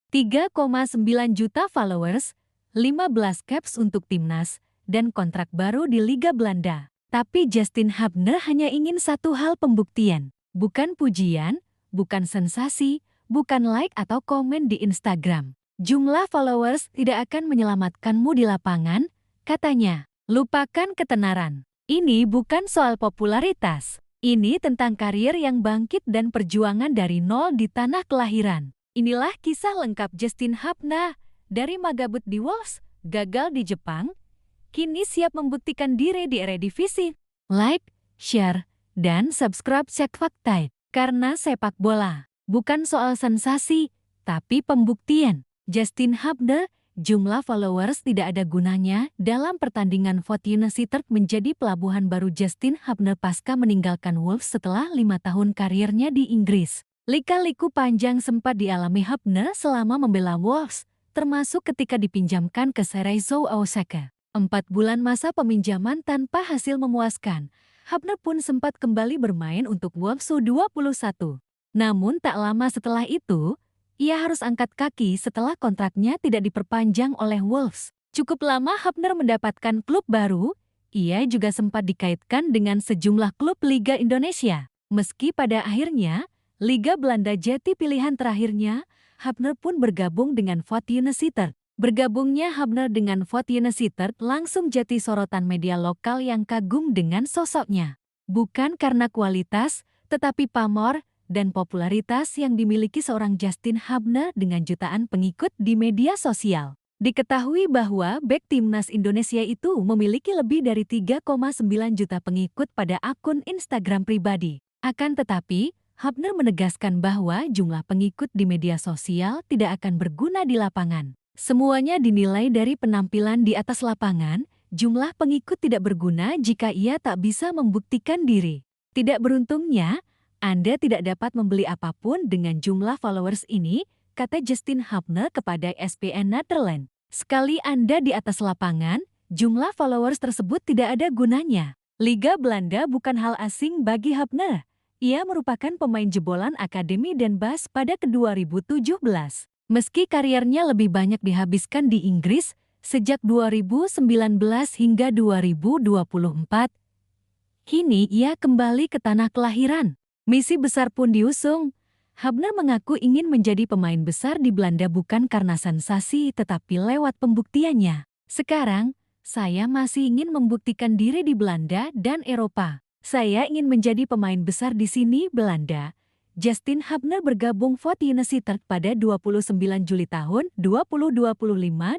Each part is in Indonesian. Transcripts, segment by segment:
3,9 juta followers, 15 caps untuk timnas, dan kontrak baru di Liga Belanda. Tapi Justin Hubner hanya ingin satu hal pembuktian. Bukan pujian, bukan sensasi, bukan like atau komen di Instagram. Jumlah followers tidak akan menyelamatkanmu di lapangan, katanya. Lupakan ketenaran. Ini bukan soal popularitas. Ini tentang karir yang bangkit dan perjuangan dari nol di tanah kelahiran. Inilah kisah lengkap Justin Hubner. Dari magabut di Wolves, gagal di Jepang, kini siap membuktikan diri di Eredivisie. Like, share, dan subscribe Cek Fakta. Karena sepak bola bukan soal sensasi, tapi pembuktian. Justin Hubner, jumlah followers tidak ada gunanya dalam pertandingan Fortuna Sittard menjadi pelabuhan baru Justin Hubner pasca meninggalkan Wolves setelah 5 tahun karirnya di Inggris. Lika-liku panjang sempat dialami Hubner selama membela Wolves, termasuk ketika dipinjamkan ke Cerezo Osaka. 4 bulan masa peminjaman tanpa hasil memuaskan, Hubner pun sempat kembali bermain untuk Wolves U21. Namun tak lama setelah itu, ia harus angkat kaki setelah kontraknya tidak diperpanjang oleh Wolves. Cukup lama Hubner mendapatkan klub baru, ia juga sempat dikaitkan dengan sejumlah klub Liga Indonesia. Meski pada akhirnya, Liga Belanda jadi pilihan terakhirnya, Hubner pun bergabung dengan Fortuna Sittard. Bergabungnya Hubner dengan Fortuna Sittard langsung jadi sorotan media lokal yang kagum dengan sosoknya. Bukan karena kualitas, tetapi pamor dan popularitas yang dimiliki seorang Justin Hubner dengan jutaan pengikut di media sosial. Diketahui bahwa bek timnas Indonesia itu memiliki lebih dari 3,9 juta pengikut pada akun Instagram pribadi. Akan tetapi, Hubner menegaskan bahwa jumlah pengikut di media sosial tidak akan berguna di lapangan. Semuanya dinilai dari penampilan di atas lapangan, jumlah pengikut tidak berguna jika ia tak bisa membuktikan diri. Tidak beruntungnya, Anda tidak dapat membeli apapun dengan jumlah followers ini, kata Justin Hubner kepada ESPN Netherlands. Sekali Anda di atas lapangan, jumlah followers tersebut tidak ada gunanya. Liga Belanda bukan hal asing bagi Hubner. Ia merupakan pemain jebolan Akademi Den Bosch pada ke-2017. Meski kariernya lebih banyak dihabiskan di Inggris sejak 2019 hingga 2024, kini ia kembali ke tanah kelahiran. Misi besar pun diusung. Hubner mengaku ingin menjadi pemain besar di Belanda bukan karena sensasi tetapi lewat pembuktiannya. Sekarang, saya masih ingin membuktikan diri di Belanda dan Eropa. Saya ingin menjadi pemain besar di sini, Belanda. Justin Hubner bergabung Fortuna Sittard pada 29 Juli tahun 2025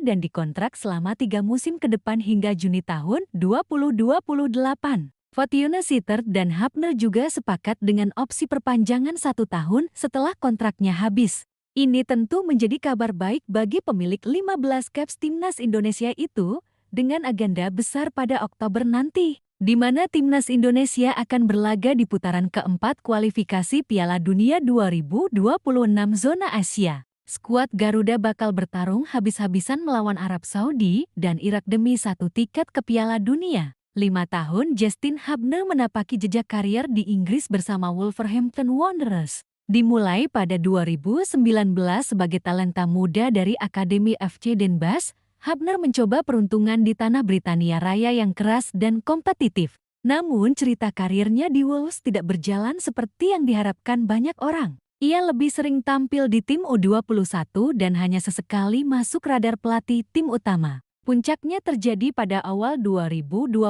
dan dikontrak selama 3 musim ke depan hingga Juni tahun 2028. Fortuna Sittard dan Hubner juga sepakat dengan opsi perpanjangan 1 tahun setelah kontraknya habis. Ini tentu menjadi kabar baik bagi pemilik 15 caps timnas Indonesia itu dengan agenda besar pada Oktober nanti, di mana timnas Indonesia akan berlaga di putaran keempat kualifikasi Piala Dunia 2026 zona Asia. Skuad Garuda bakal bertarung habis-habisan melawan Arab Saudi dan Irak demi 1 tiket ke Piala Dunia. 5 tahun Justin Hubner menapaki jejak karier di Inggris bersama Wolverhampton Wanderers. Dimulai pada 2019 sebagai talenta muda dari Akademi FC Den Bosch, Hubner mencoba peruntungan di tanah Britania Raya yang keras dan kompetitif. Namun cerita karirnya di Wolves tidak berjalan seperti yang diharapkan banyak orang. Ia lebih sering tampil di tim U21 dan hanya sesekali masuk radar pelatih tim utama. Puncaknya terjadi pada awal 2024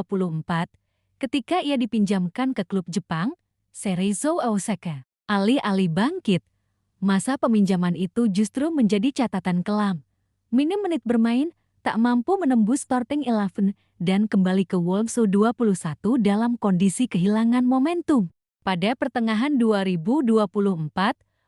ketika ia dipinjamkan ke klub Jepang, Cerezo Osaka. Alih-alih bangkit, masa peminjaman itu justru menjadi catatan kelam. Minim menit bermain, tak mampu menembus starting 11 dan kembali ke Wolves U21 dalam kondisi kehilangan momentum. Pada pertengahan 2024,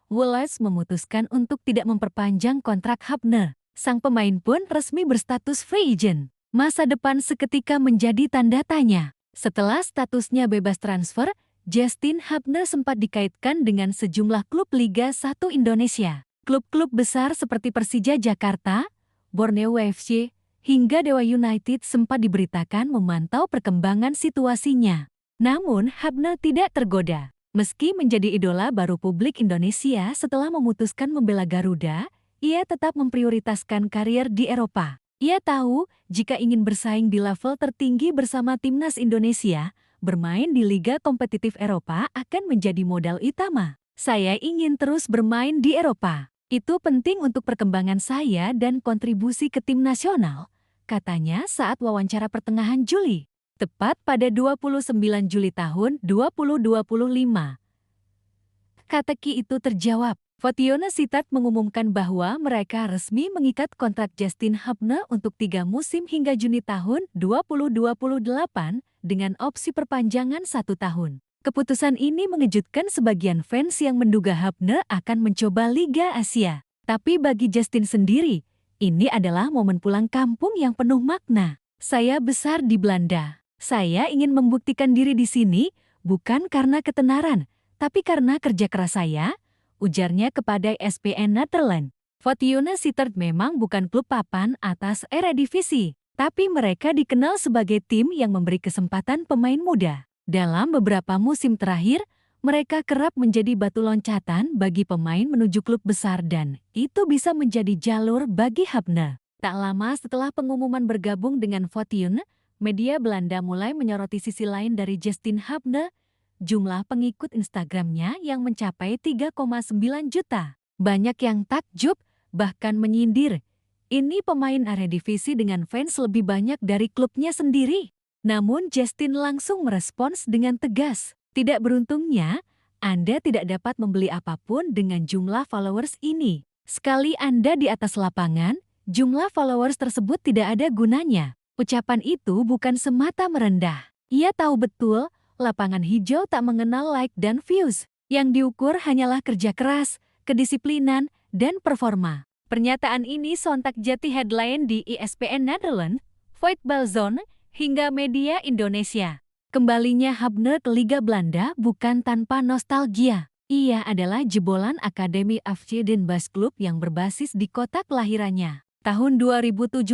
Wolves memutuskan untuk tidak memperpanjang kontrak Hubner. Sang pemain pun resmi berstatus free agent. Masa depan seketika menjadi tanda tanya. Setelah statusnya bebas transfer, Justin Hubner sempat dikaitkan dengan sejumlah klub Liga 1 Indonesia. Klub-klub besar seperti Persija Jakarta, Borneo FC, hingga Dewa United sempat diberitakan memantau perkembangan situasinya. Namun, Hubner tidak tergoda. Meski menjadi idola baru publik Indonesia setelah memutuskan membela Garuda, ia tetap memprioritaskan karier di Eropa. Ia tahu, jika ingin bersaing di level tertinggi bersama timnas Indonesia, bermain di liga kompetitif Eropa akan menjadi modal utama. Saya ingin terus bermain di Eropa. Itu penting untuk perkembangan saya dan kontribusi ke tim nasional, katanya saat wawancara pertengahan Juli. Tepat pada 29 Juli tahun 2025. Teka-teki itu terjawab. Fortuna Sittard mengumumkan bahwa mereka resmi mengikat kontrak Justin Hubner untuk 3 musim hingga Juni tahun 2028 dengan opsi perpanjangan 1 tahun. Keputusan ini mengejutkan sebagian fans yang menduga Hubner akan mencoba Liga Asia. Tapi bagi Justin sendiri, ini adalah momen pulang kampung yang penuh makna. Saya besar di Belanda. Saya ingin membuktikan diri di sini, bukan karena ketenaran, tapi karena kerja keras saya, ujarnya kepada ESPN Nederland. Fortuna Sittard memang bukan klub papan atas Eredivisie, tapi mereka dikenal sebagai tim yang memberi kesempatan pemain muda. Dalam beberapa musim terakhir, mereka kerap menjadi batu loncatan bagi pemain menuju klub besar dan itu bisa menjadi jalur bagi Hubner. Tak lama setelah pengumuman bergabung dengan Fortuna, media Belanda mulai menyoroti sisi lain dari Justin Hubner, jumlah pengikut Instagramnya yang mencapai 3,9 juta. Banyak yang takjub, bahkan menyindir. Ini pemain Eredivisie dengan fans lebih banyak dari klubnya sendiri. Namun Justin langsung merespons dengan tegas. Tidak beruntungnya, Anda tidak dapat membeli apapun dengan jumlah followers ini. Sekali Anda di atas lapangan, jumlah followers tersebut tidak ada gunanya. Ucapan itu bukan semata merendah. Ia tahu betul, lapangan hijau tak mengenal like dan views. Yang diukur hanyalah kerja keras, kedisiplinan, dan performa. Pernyataan ini sontak jadi headline di ESPN Nederland, Voetbalzone, hingga media Indonesia. Kembalinya Hubner ke Liga Belanda bukan tanpa nostalgia. Ia adalah jebolan Akademi FC Den Bosch Club yang berbasis di kota kelahirannya. Tahun 2017,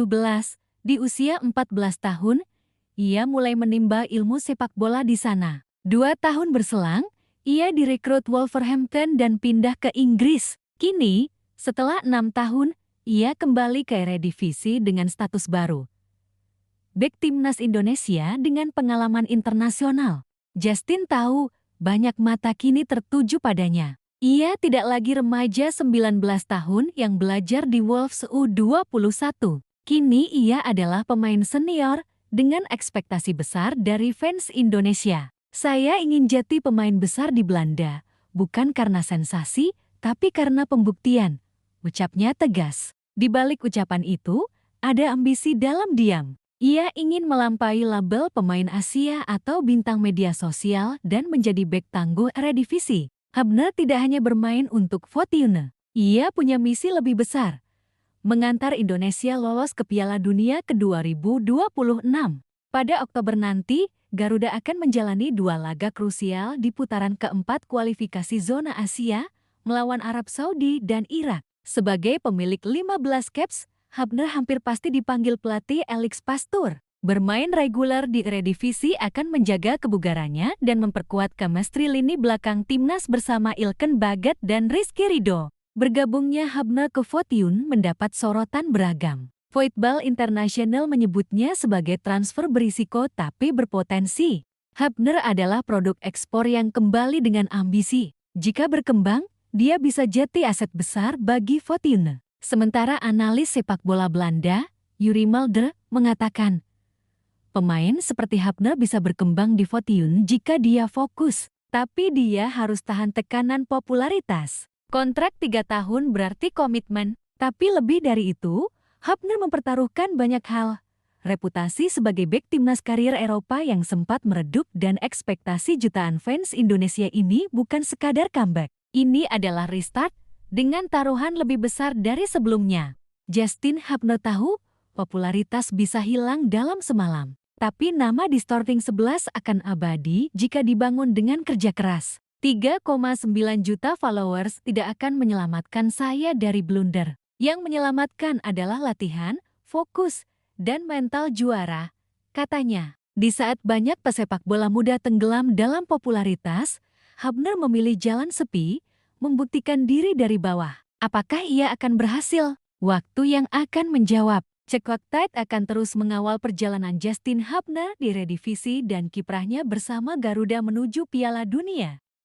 di usia 14 tahun, ia mulai menimba ilmu sepak bola di sana. 2 tahun berselang, ia direkrut Wolverhampton dan pindah ke Inggris. Kini, setelah 6 tahun, ia kembali ke Eredivisie dengan status baru. Bek timnas Indonesia dengan pengalaman internasional. Justin tahu, banyak mata kini tertuju padanya. Ia tidak lagi remaja 19 tahun yang belajar di Wolves U21. Kini ia adalah pemain senior, dengan ekspektasi besar dari fans Indonesia. Saya ingin jadi pemain besar di Belanda, bukan karena sensasi, tapi karena pembuktian, ucapnya tegas. Di balik ucapan itu, ada ambisi dalam diam. Ia ingin melampaui label pemain Asia atau bintang media sosial dan menjadi bek tangguh Eredivisie. Hubner tidak hanya bermain untuk Fortuna. Ia punya misi lebih besar, mengantar Indonesia lolos ke Piala Dunia ke 2026. Pada Oktober nanti, Garuda akan menjalani 2 laga krusial di putaran keempat kualifikasi zona Asia melawan Arab Saudi dan Irak. Sebagai pemilik 15 caps, Hubner hampir pasti dipanggil pelatih Alex Pastoor. Bermain reguler di Eredivisie akan menjaga kebugarannya dan memperkuat chemistry lini belakang timnas bersama Ilken Baget dan Rizky Ridho. Bergabungnya Hubner ke Fortuna mendapat sorotan beragam. Voetbal International menyebutnya sebagai transfer berisiko tapi berpotensi. Hubner adalah produk ekspor yang kembali dengan ambisi. Jika berkembang, dia bisa jadi aset besar bagi Fortuna. Sementara analis sepak bola Belanda, Yuri Mulder, mengatakan, pemain seperti Hubner bisa berkembang di Fortuna jika dia fokus, tapi dia harus tahan tekanan popularitas. Kontrak 3 tahun berarti komitmen, tapi lebih dari itu, Hubner mempertaruhkan banyak hal. Reputasi sebagai bek timnas karier Eropa yang sempat meredup dan ekspektasi jutaan fans Indonesia ini bukan sekadar comeback. Ini adalah restart dengan taruhan lebih besar dari sebelumnya. Justin Hubner tahu, popularitas bisa hilang dalam semalam. Tapi nama di starting 11 akan abadi jika dibangun dengan kerja keras. 3,9 juta followers tidak akan menyelamatkan saya dari blunder. Yang menyelamatkan adalah latihan, fokus, dan mental juara, katanya. Di saat banyak pesepak bola muda tenggelam dalam popularitas, Hubner memilih jalan sepi, membuktikan diri dari bawah. Apakah ia akan berhasil? Waktu yang akan menjawab. Cekot Tide akan terus mengawal perjalanan Justin Hubner di Redivisi dan kiprahnya bersama Garuda menuju Piala Dunia.